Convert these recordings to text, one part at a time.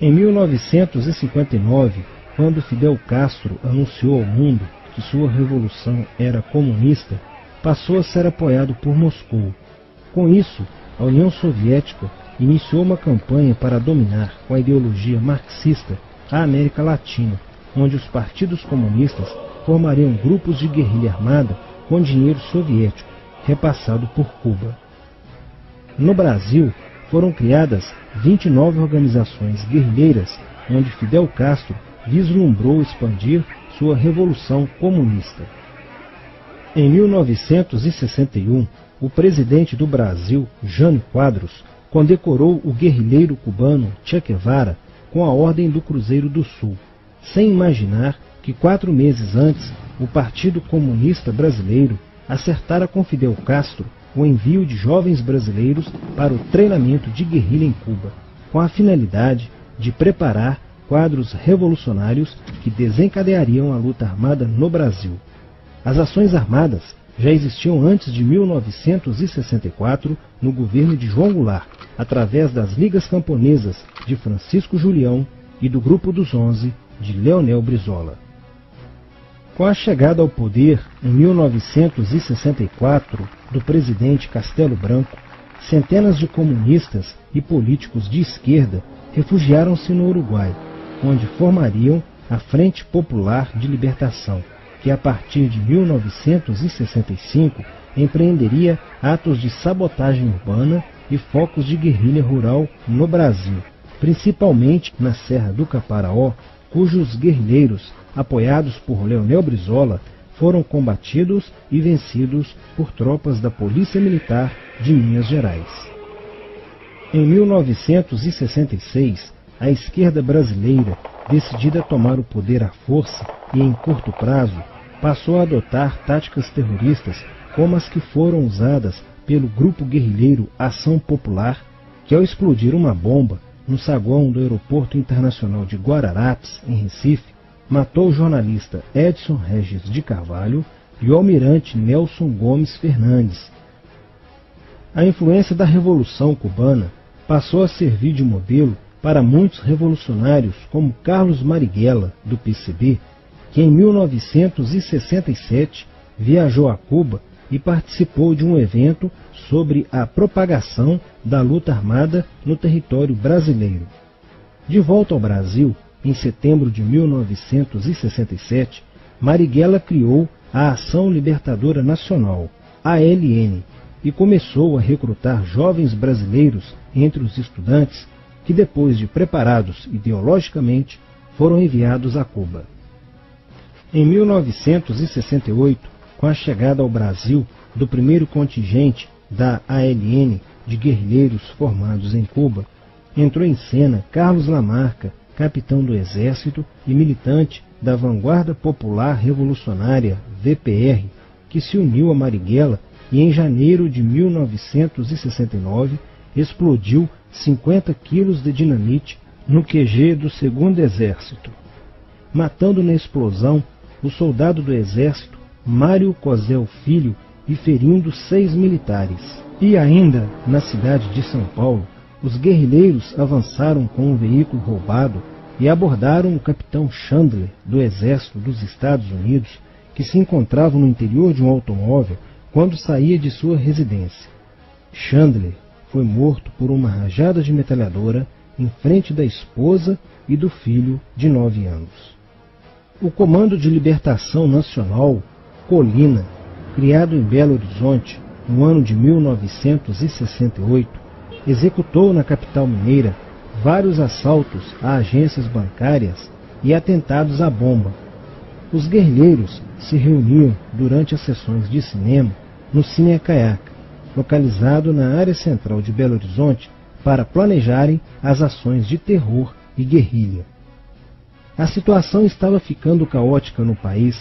Em 1959, quando Fidel Castro anunciou ao mundo que sua revolução era comunista, passou a ser apoiado por Moscou. Com isso, a União Soviética iniciou uma campanha para dominar com a ideologia marxista a América Latina, onde os partidos comunistas formariam grupos de guerrilha armada com dinheiro soviético, repassado por Cuba. No Brasil, foram criadas 29 organizações guerrilheiras, onde Fidel Castro vislumbrou expandir sua revolução comunista. Em 1961, o presidente do Brasil, Jânio Quadros, condecorou o guerrilheiro cubano Che Guevara com a Ordem do Cruzeiro do Sul, sem imaginar que 4 meses antes o Partido Comunista Brasileiro acertara com Fidel Castro o envio de jovens brasileiros para o treinamento de guerrilha em Cuba, com a finalidade de preparar quadros revolucionários que desencadeariam a luta armada no Brasil. As ações armadas já existiam antes de 1964 no governo de João Goulart, através das Ligas Camponesas de Francisco Julião e do Grupo dos 11 de Leonel Brizola. Com a chegada ao poder, em 1964, do presidente Castelo Branco, centenas de comunistas e políticos de esquerda refugiaram-se no Uruguai, onde formariam a Frente Popular de Libertação, que a partir de 1965 empreenderia atos de sabotagem urbana e focos de guerrilha rural no Brasil, principalmente na Serra do Caparaó, cujos guerrilheiros, apoiados por Leonel Brizola, foram combatidos e vencidos por tropas da Polícia Militar de Minas Gerais. Em 1966, a esquerda brasileira, decidida a tomar o poder à força e em curto prazo, passou a adotar táticas terroristas como as que foram usadas pelo grupo guerrilheiro Ação Popular, que ao explodir uma bomba no saguão do Aeroporto Internacional de Guararapes, em Recife, matou o jornalista Edson Regis de Carvalho e o almirante Nelson Gomes Fernandes. A influência da Revolução Cubana passou a servir de modelo para muitos revolucionários como Carlos Marighella, do PCB, que em 1967 viajou a Cuba e participou de um evento sobre a propagação da luta armada no território brasileiro. De volta ao Brasil, em setembro de 1967, Marighella criou a Ação Libertadora Nacional, ALN, e começou a recrutar jovens brasileiros entre os estudantes que, depois de preparados ideologicamente, foram enviados a Cuba. Em 1968, com a chegada ao Brasil do primeiro contingente da ALN de guerrilheiros formados em Cuba, entrou em cena Carlos Lamarca, capitão do Exército e militante da Vanguarda Popular Revolucionária, VPR, que se uniu a Marighella e em janeiro de 1969 explodiu 50 quilos de dinamite no QG do 2º Exército, matando na explosão o soldado do Exército Mário Cosel Filho e ferindo 6 militares. E ainda, na cidade de São Paulo, os guerrilheiros avançaram com um veículo roubado e abordaram o capitão Chandler, do Exército dos Estados Unidos, que se encontrava no interior de um automóvel quando saía de sua residência. Chandler foi morto por uma rajada de metralhadora em frente da esposa e do filho de 9 anos. O Comando de Libertação Nacional, Colina, criado em Belo Horizonte no ano de 1968, executou na capital mineira vários assaltos a agências bancárias e atentados à bomba. Os guerrilheiros se reuniam durante as sessões de cinema no Cine Acaiaca, localizado na área central de Belo Horizonte, para planejarem as ações de terror e guerrilha. A situação estava ficando caótica no país.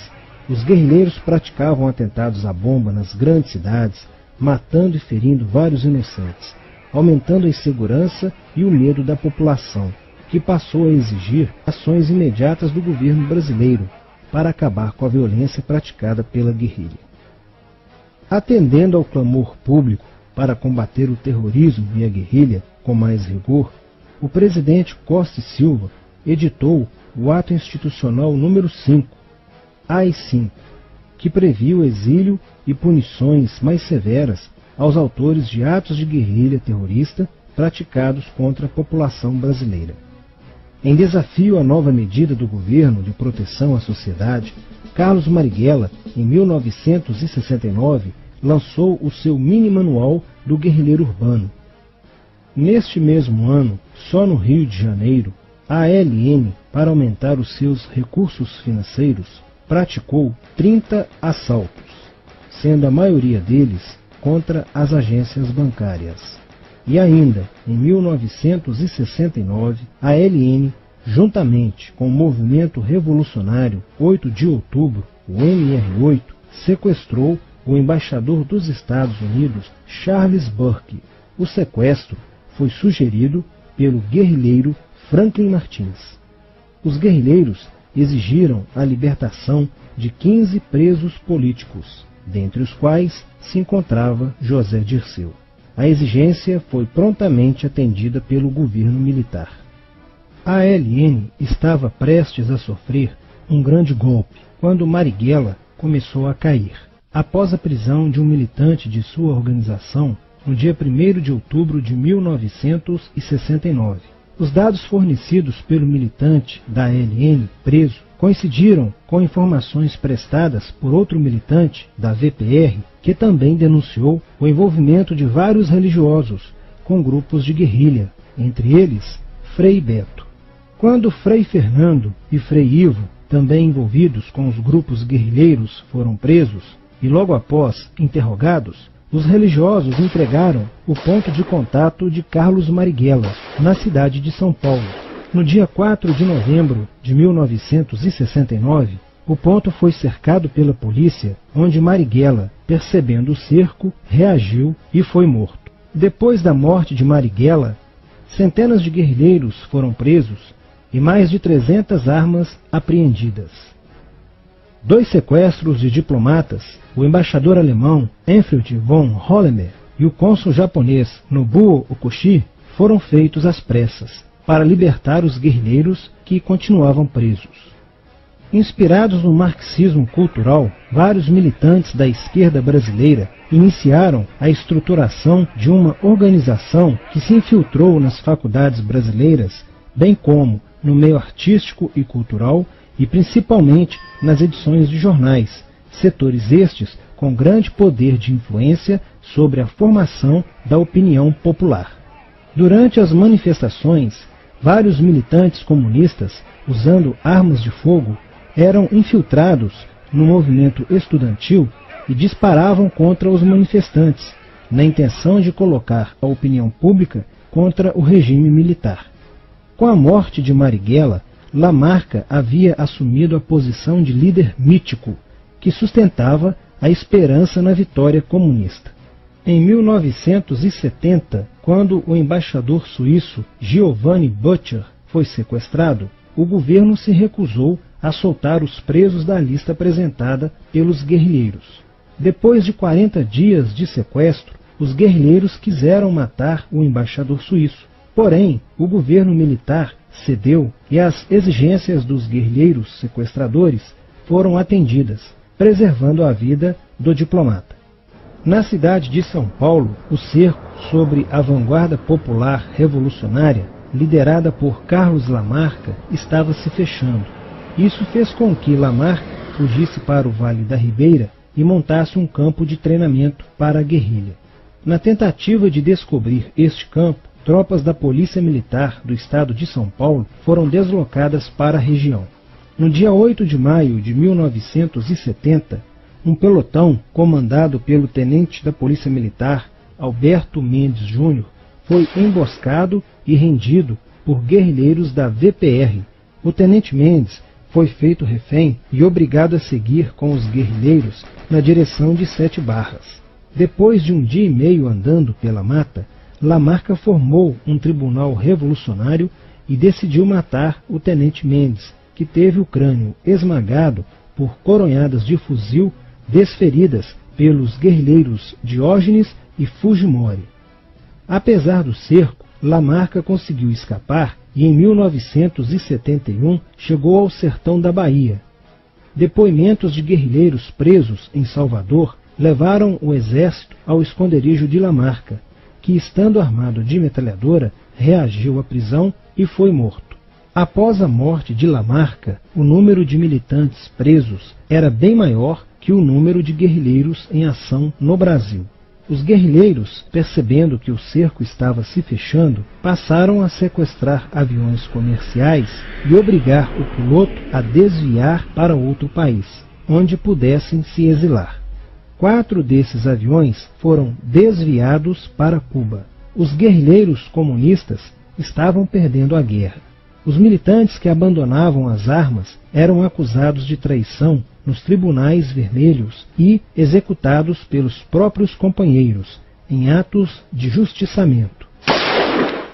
Os guerrilheiros praticavam atentados à bomba nas grandes cidades, matando e ferindo vários inocentes, aumentando a insegurança e o medo da população, que passou a exigir ações imediatas do governo brasileiro para acabar com a violência praticada pela guerrilha. Atendendo ao clamor público para combater o terrorismo e a guerrilha com mais rigor, o presidente Costa e Silva editou o Ato Institucional número 5, AI-5, que previa o exílio e punições mais severas aos autores de atos de guerrilha terrorista praticados contra a população brasileira. Em desafio à nova medida do governo de proteção à sociedade, Carlos Marighella, em 1969, lançou o seu mini-manual do guerrilheiro urbano. Neste mesmo ano, só no Rio de Janeiro, a ALN, para aumentar os seus recursos financeiros, praticou 30 assaltos, sendo a maioria deles contra as agências bancárias. E ainda, em 1969, a ALN, juntamente com o movimento revolucionário 8 de outubro, o MR8, sequestrou o embaixador dos Estados Unidos, Charles Burke. O sequestro foi sugerido pelo guerrilheiro Franklin Martins. Os guerrilheiros exigiram a libertação de 15 presos políticos, dentre os quais se encontrava José Dirceu. A exigência foi prontamente atendida pelo governo militar. A ALN estava prestes a sofrer um grande golpe quando Marighella começou a cair. Após a prisão de um militante de sua organização, no dia 1º de outubro de 1969. Os dados fornecidos pelo militante da ALN preso coincidiram com informações prestadas por outro militante da VPR, que também denunciou o envolvimento de vários religiosos com grupos de guerrilha, entre eles Frei Beto. Quando Frei Fernando e Frei Ivo, também envolvidos com os grupos guerrilheiros, foram presos e logo após interrogados, os religiosos entregaram o ponto de contato de Carlos Marighella, na cidade de São Paulo. No dia 4 de novembro de 1969, o ponto foi cercado pela polícia, onde Marighella, percebendo o cerco, reagiu e foi morto. Depois da morte de Marighella, centenas de guerrilheiros foram presos e mais de 300 armas apreendidas. 2 sequestros de diplomatas, o embaixador alemão Enfried von Hollemer e o cônsul japonês Nobuo Okushi, foram feitos às pressas, para libertar os guerrilheiros que continuavam presos. Inspirados no marxismo cultural, vários militantes da esquerda brasileira iniciaram a estruturação de uma organização que se infiltrou nas faculdades brasileiras, bem como no meio artístico e cultural, e principalmente nas edições de jornais, setores estes com grande poder de influência sobre a formação da opinião popular. Durante as manifestações, vários militantes comunistas, usando armas de fogo, eram infiltrados no movimento estudantil e disparavam contra os manifestantes, na intenção de colocar a opinião pública contra o regime militar. Com a morte de Marighella, Lamarca havia assumido a posição de líder mítico, que sustentava a esperança na vitória comunista. Em 1970, quando o embaixador suíço Giovanni Butcher foi sequestrado, o governo se recusou a soltar os presos da lista apresentada pelos guerrilheiros. Depois de 40 dias de sequestro, os guerrilheiros quiseram matar o embaixador suíço. Porém, o governo militar cedeu e as exigências dos guerrilheiros sequestradores foram atendidas, preservando a vida do diplomata. Na cidade de São Paulo, o cerco sobre a vanguarda popular revolucionária, liderada por Carlos Lamarca, estava se fechando. Isso fez com que Lamarca fugisse para o Vale da Ribeira e montasse um campo de treinamento para a guerrilha. Na tentativa de descobrir este campo, tropas da Polícia Militar do Estado de São Paulo foram deslocadas para a região. No dia 8 de maio de 1970, um pelotão comandado pelo tenente da Polícia Militar, Alberto Mendes Júnior, foi emboscado e rendido por guerrilheiros da VPR. O tenente Mendes foi feito refém e obrigado a seguir com os guerrilheiros na direção de 7 Barras. Depois de um dia e meio andando pela mata, Lamarca formou um tribunal revolucionário e decidiu matar o tenente Mendes, que teve o crânio esmagado por coronhadas de fuzil desferidas pelos guerrilheiros Diógenes e Fujimori. Apesar do cerco, Lamarca conseguiu escapar e em 1971 chegou ao sertão da Bahia. Depoimentos de guerrilheiros presos em Salvador levaram o exército ao esconderijo de Lamarca, que, estando armado de metralhadora, reagiu à prisão e foi morto. Após a morte de Lamarca, o número de militantes presos era bem maior que o número de guerrilheiros em ação no Brasil. Os guerrilheiros, percebendo que o cerco estava se fechando, passaram a sequestrar aviões comerciais e obrigar o piloto a desviar para outro país, onde pudessem se exilar. 4 desses aviões foram desviados para Cuba. Os guerrilheiros comunistas estavam perdendo a guerra. Os militantes que abandonavam as armas eram acusados de traição nos tribunais vermelhos e executados pelos próprios companheiros, em atos de justiçamento.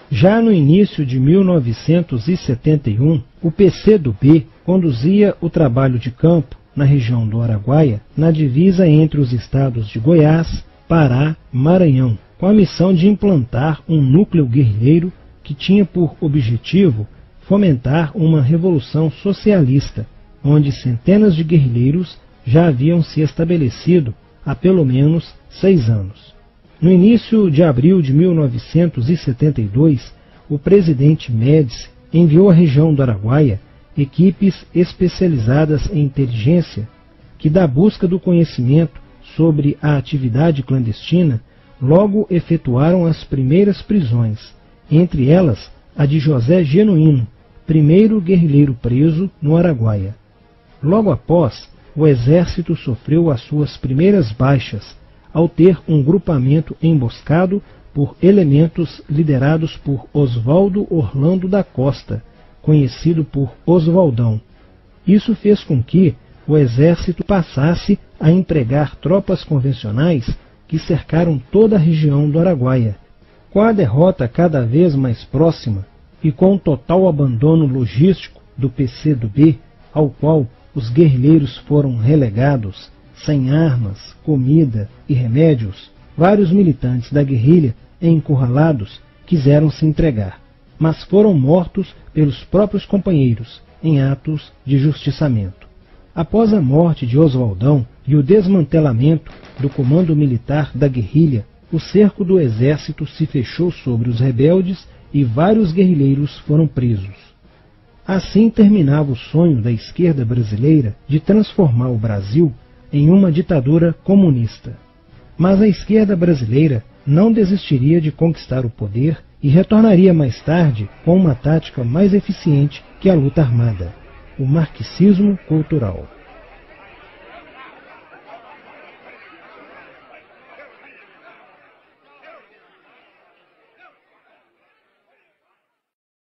Já no início de 1971, o PCdoB conduzia o trabalho de campo na região do Araguaia, na divisa entre os estados de Goiás, Pará e Maranhão, com a missão de implantar um núcleo guerrilheiro que tinha por objetivo fomentar uma revolução socialista, onde centenas de guerrilheiros já haviam se estabelecido há pelo menos 6 anos. No início de abril de 1972, o presidente Médici enviou à região do Araguaia equipes especializadas em inteligência que, da busca do conhecimento sobre a atividade clandestina, logo efetuaram as primeiras prisões, entre elas a de José Genuíno, primeiro guerrilheiro preso no Araguaia. Logo após, o exército sofreu as suas primeiras baixas, ao ter um grupamento emboscado por elementos liderados por Oswaldo Orlando da Costa, conhecido por Oswaldão. Isso fez com que o exército passasse a empregar tropas convencionais que cercaram toda a região do Araguaia. Com a derrota cada vez mais próxima e com o total abandono logístico do PCdoB, ao qual os guerrilheiros foram relegados, sem armas, comida e remédios, vários militantes da guerrilha, encurralados, quiseram se entregar, mas foram mortos pelos próprios companheiros em atos de justiçamento. Após a morte de Oswaldão e o desmantelamento do comando militar da guerrilha, o cerco do exército se fechou sobre os rebeldes e vários guerrilheiros foram presos. Assim terminava o sonho da esquerda brasileira de transformar o Brasil em uma ditadura comunista. Mas a esquerda brasileira não desistiria de conquistar o poder e retornaria mais tarde com uma tática mais eficiente que a luta armada: o marxismo cultural.